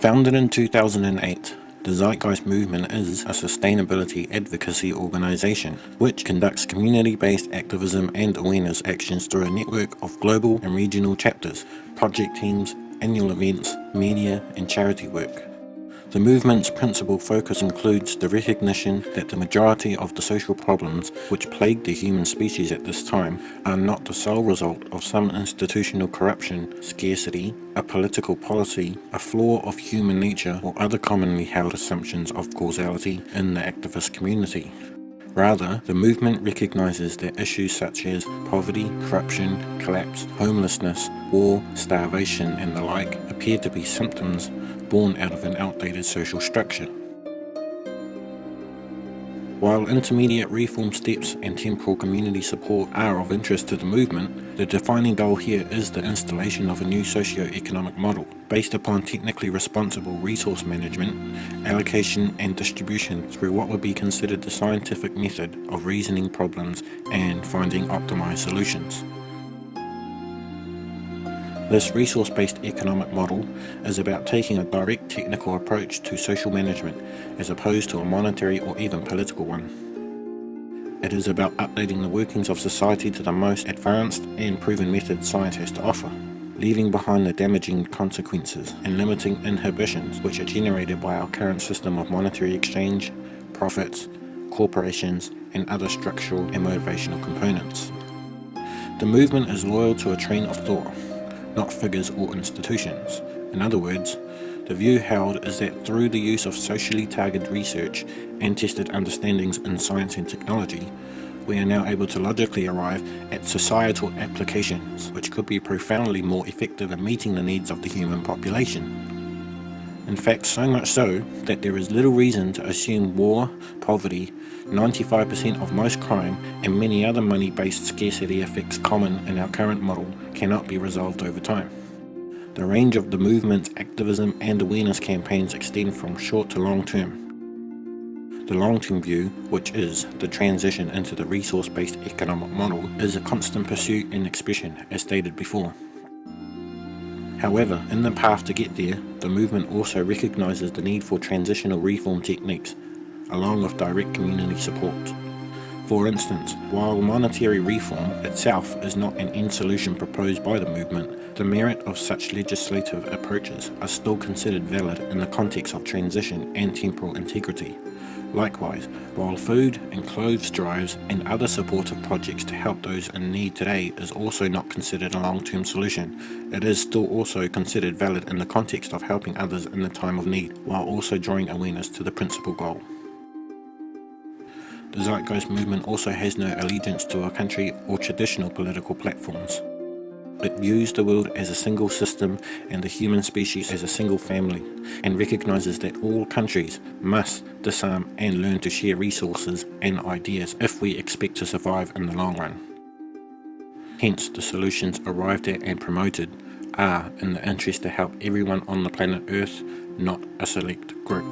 Founded in 2008, the Zeitgeist Movement is a sustainability advocacy organization which conducts community-based activism and awareness actions through a network of global and regional chapters, project teams, annual events, media, and charity work. The movement's principal focus includes the recognition that the majority of the social problems which plague the human species at this time are not the sole result of some institutional corruption, scarcity, a political policy, a flaw of human nature, or other commonly held assumptions of causality in the activist community. Rather, the movement recognizes that issues such as poverty, corruption, collapse, homelessness, war, starvation, and the like appear to be symptoms born out of an outdated social structure. While intermediate reform steps and temporal community support are of interest to the movement, the defining goal here is the installation of a new socio-economic model based upon technically responsible resource management, allocation and distribution through what would be considered the scientific method of reasoning problems and finding optimized solutions. This resource-based economic model is about taking a direct technical approach to social management as opposed to a monetary or even political one. It is about updating the workings of society to the most advanced and proven methods science has to offer, leaving behind the damaging consequences and limiting inhibitions which are generated by our current system of monetary exchange, profits, corporations, and other structural and motivational components. The movement is loyal to a train of thought, not figures or institutions. In other words, the view held is that through the use of socially targeted research and tested understandings in science and technology, we are now able to logically arrive at societal applications which could be profoundly more effective in meeting the needs of the human population. In fact, so much so that there is little reason to assume war, poverty, 95% of most crime, and many other money-based scarcity effects common in our current model cannot be resolved over time. The range of the movement's activism and awareness campaigns extend from short to long term. The long-term view, which is the transition into the resource-based economic model, is a constant pursuit and expression, as stated before. However, in the path to get there, the movement also recognizes the need for transitional reform techniques, along with direct community support. For instance, while monetary reform itself is not an end solution proposed by the movement, the merit of such legislative approaches are still considered valid in the context of transition and temporal integrity. Likewise, while food and clothes drives and other supportive projects to help those in need today is also not considered a long-term solution, it is still also considered valid in the context of helping others in the time of need, while also drawing awareness to the principal goal. The Zeitgeist Movement also has no allegiance to a country or traditional political platforms. It views the world as a single system and the human species as a single family, and recognizes that all countries must disarm and learn to share resources and ideas if we expect to survive in the long run. Hence, the solutions arrived at and promoted are in the interest to help everyone on the planet Earth, not a select group.